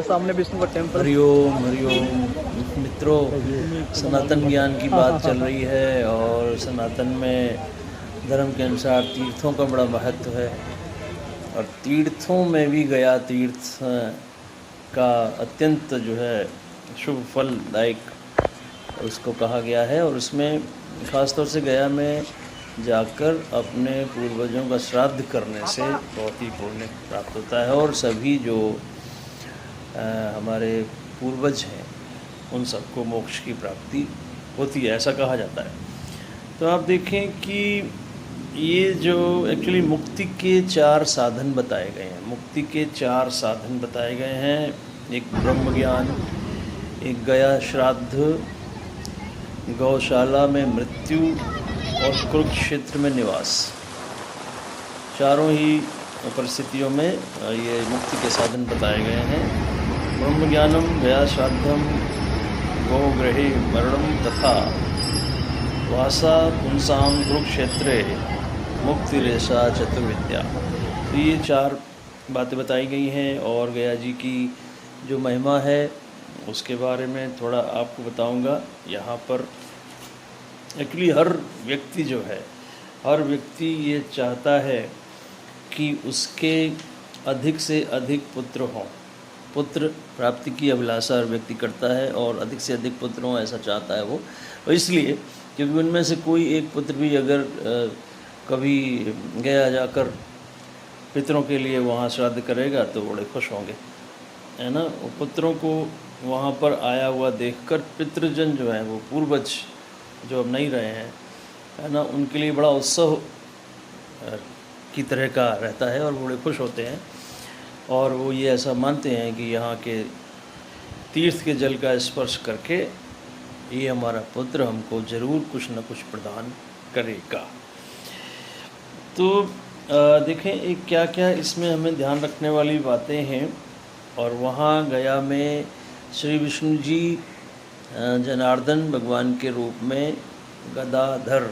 सामने विष्णु का टेम्पल। हरिओम हरिओम मित्रों, सनातन ज्ञान की बात चल रही है और सनातन में धर्म के अनुसार तीर्थों का बड़ा महत्व है और तीर्थों में भी गया तीर्थ का अत्यंत जो है शुभ फलदायक उसको कहा गया है। और उसमें ख़ासतौर से गया में जाकर अपने पूर्वजों का श्राद्ध करने से बहुत ही पुण्य प्राप्त होता है और सभी जो हमारे पूर्वज हैं उन सबको मोक्ष की प्राप्ति होती है, ऐसा कहा जाता है। तो आप देखें कि ये जो एक्चुअली मुक्ति के 4 साधन बताए गए हैं, मुक्ति के 4 साधन बताए गए हैं। एक ब्रह्म ज्ञान, एक गया श्राद्ध, गौशाला में मृत्यु और कुरुक्षेत्र में निवास। चारों ही परिस्थितियों में ये मुक्ति के साधन बताए गए हैं। ब्रह्म ज्ञानम गया श्राद्धम गोगृहे मरणम तथा वासा पुंसाम कुरुक्षेत्रे मुक्ति रेशा चतुर्विद्या। तो ये 4 बातें बताई गई हैं और गया जी की जो महिमा है उसके बारे में थोड़ा आपको बताऊंगा। यहाँ पर एक्चुअली हर व्यक्ति जो है, हर व्यक्ति ये चाहता है कि उसके अधिक से अधिक पुत्र हों। पुत्र प्राप्ति की अभिलाषा हर व्यक्ति करता है और अधिक से अधिक पुत्र हों ऐसा चाहता है वो। और इसलिए क्योंकि उनमें से कोई एक पुत्र भी अगर कभी गया जाकर पितरों के लिए वहाँ श्राद्ध करेगा तो बड़े खुश होंगे, है ना। पुत्रों को वहाँ पर आया हुआ देखकर पितृजन जो है वो पूर्वज जो अब नहीं रहे हैं, है ना, उनके लिए बड़ा उत्सव की तरह का रहता है और बड़े खुश होते हैं। और वो ये ऐसा मानते हैं कि यहाँ के तीर्थ के जल का स्पर्श करके ये हमारा पुत्र हमको ज़रूर कुछ न कुछ प्रदान करेगा। तो देखें एक क्या क्या इसमें हमें ध्यान रखने वाली बातें हैं। और वहाँ गया में श्री विष्णु जी जनार्दन भगवान के रूप में गदाधर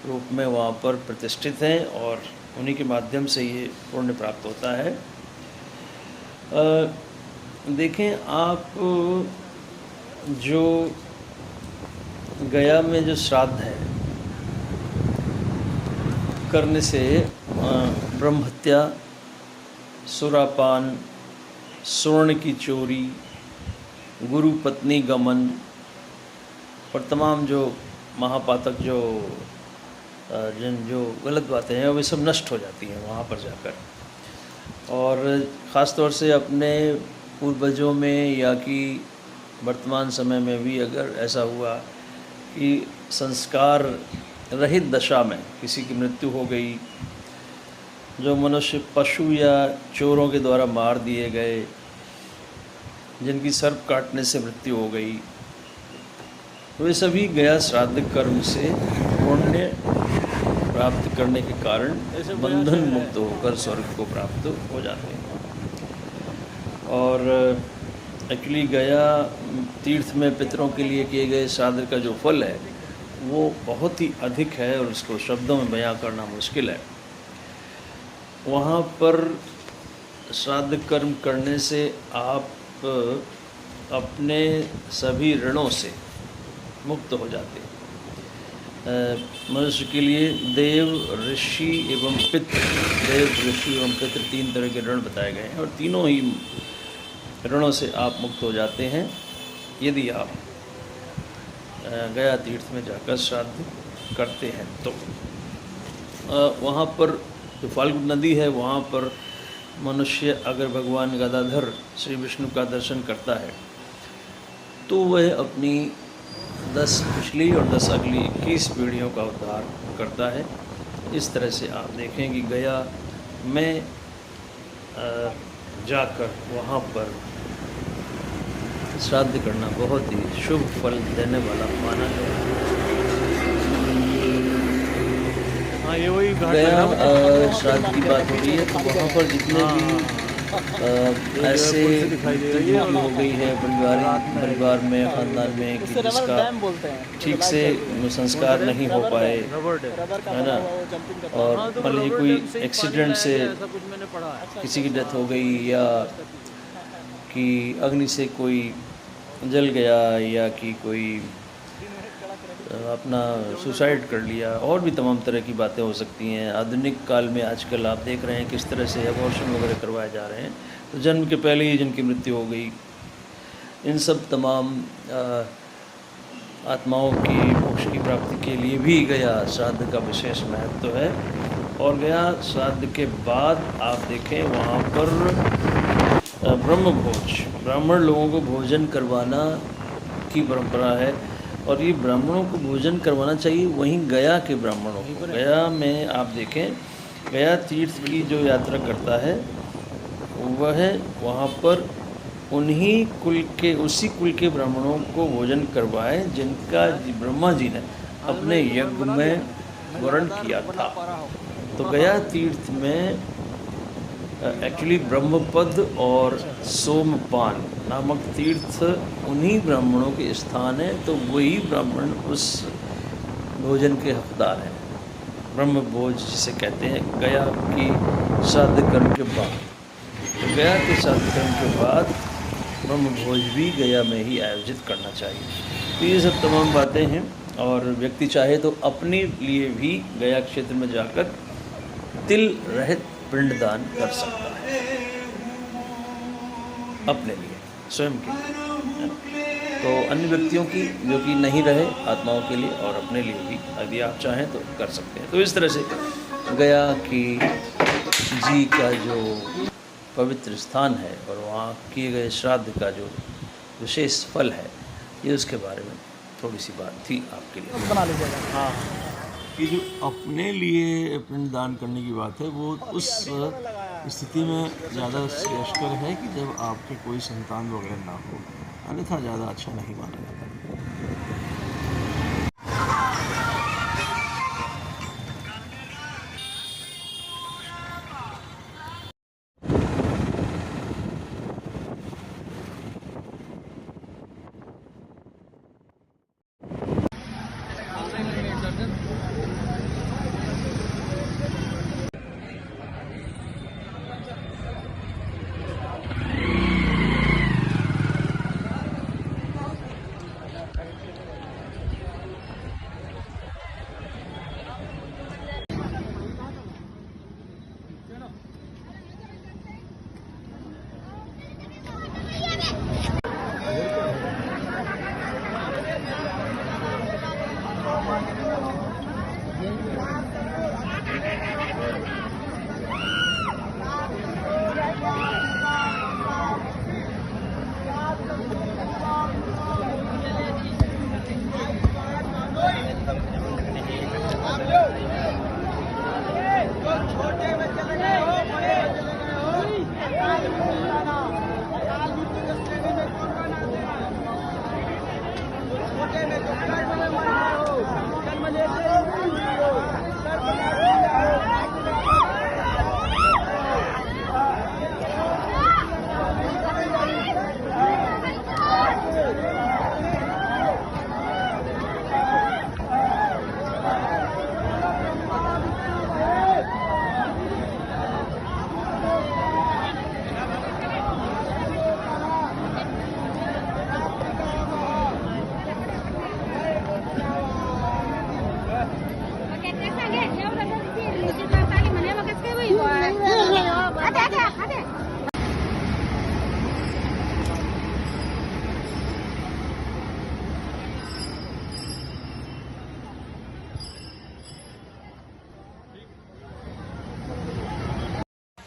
रूप में वहाँ पर प्रतिष्ठित हैं और उन्हीं के माध्यम से ये पुण्य प्राप्त होता है। देखें आप जो गया में जो श्राद्ध है करने से ब्रह्म हत्या, सुरापान, स्वर्ण की चोरी, गुरु पत्नी गमन और तमाम जो महापातक जो गलत बातें हैं वे सब नष्ट हो जाती हैं वहाँ पर जाकर। और ख़ास तौर से अपने पूर्वजों में या कि वर्तमान समय में भी अगर ऐसा हुआ कि संस्कार रहित दशा में किसी की मृत्यु हो गई, जो मनुष्य पशु या चोरों के द्वारा मार दिए गए, जिनकी सर्प काटने से मृत्यु हो गई, तो वे सभी गया श्राद्ध कर्म से पुण्य प्राप्त करने के कारण बंधन मुक्त होकर स्वर्ग को प्राप्त हो जाते हैं। और एक्चुअली गया तीर्थ में पितरों के लिए किए गए श्राद्ध का जो फल है वो बहुत ही अधिक है और उसको शब्दों में बयां करना मुश्किल है। वहाँ पर श्राद्ध कर्म करने से आप अपने सभी ऋणों से मुक्त हो जाते हैं। मनुष्य के लिए देव, ऋषि एवं पितृ, देव, ऋषि एवं पितृ 3 तरह के ऋण बताए गए हैं और तीनों ही ऋणों से आप मुक्त हो जाते हैं यदि आप गया तीर्थ में जाकर श्राद्ध करते हैं। तो वहाँ पर जो फाल्गु नदी है वहाँ पर मनुष्य अगर भगवान गदाधर श्री विष्णु का दर्शन करता है तो वह अपनी 10 पिछली और 10 अगली 21 पीढ़ियों का उद्धार करता है। इस तरह से आप देखें कि गया में जाकर वहाँ पर श्राद्ध करना बहुत ही शुभ फल देने वाला माना गया। हाँ, ये वही गया श्राद्ध की बात हो रही है तो वहाँ पर जितने भी ऐसे मृत्यु हो गई है परिवार में, ख़ानदान में कि जिसका ठीक से संस्कार नहीं हो पाए, है ना, और मान लीजिए कोई एक्सीडेंट से किसी की डेथ हो गई या कि अग्नि से कोई जल गया या कि कोई अपना सुसाइड कर लिया, और भी तमाम तरह की बातें हो सकती हैं। आधुनिक काल में आजकल आप देख रहे हैं किस तरह से अबॉर्शन वगैरह करवाए जा रहे हैं, तो जन्म के पहले ही जिनकी मृत्यु हो गई, इन सब तमाम आत्माओं की मोक्ष की प्राप्ति के लिए भी गया श्राद्ध का विशेष महत्व है। और गया श्राद्ध के बाद आप देखें वहाँ पर ब्रह्म भोज, ब्राह्मण लोगों को भोजन करवाना की परंपरा है। और ये ब्राह्मणों को भोजन करवाना चाहिए वहीं गया के ब्राह्मणों को। गया में आप देखें, गया तीर्थ की जो यात्रा करता है वह वहाँ पर उन्हीं कुल के, उसी कुल के ब्राह्मणों को भोजन करवाए जिनका ब्रह्मा जी ने अपने यज्ञ में वर्ण किया था। तो गया तीर्थ में एक्चुअली ब्रह्मपद और सोमपान नामक तीर्थ उन्हीं ब्राह्मणों के स्थान है, तो वही ब्राह्मण उस भोजन के हकदार हैं। ब्रह्म भोज जिसे कहते हैं, गया की श्राद्ध कर्म के बाद। तो गया के श्राद्ध कर्म के बाद ब्रह्म भोज भी गया में ही आयोजित करना चाहिए। तो ये सब तमाम बातें हैं, और व्यक्ति चाहे तो अपने लिए भी गया क्षेत्र में जाकर तिल रहित पिंडदान कर सकता है, अपने लिए, स्वयं के लिए। तो अन्य व्यक्तियों की जो कि नहीं रहे, आत्माओं के लिए और अपने लिए भी यदि आप चाहें तो कर सकते हैं। तो इस तरह से गया की जी का जो पवित्र स्थान है और वहाँ किए गए श्राद्ध का जो विशेष फल है, ये उसके बारे में थोड़ी सी बात थी आपके लिए। बना लीजिएगा। हाँ, कि जो अपने लिए पिंडदान करने की बात है, वो उस स्थिति में ज़्यादा श्रेयस्कर है कि जब आपके कोई संतान वगैरह ना हो, अन्यथा ज़्यादा अच्छा नहीं माना जाता।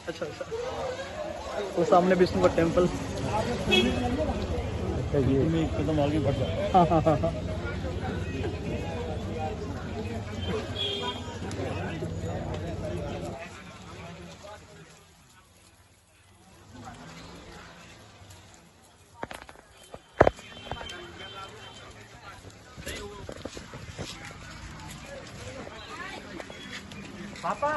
अच्छा अच्छा, वो सामने विष्णु का टेम्पल। ये कदम आगे बढ़ जाए। हाँ हाँ हाँ हाँ। पापा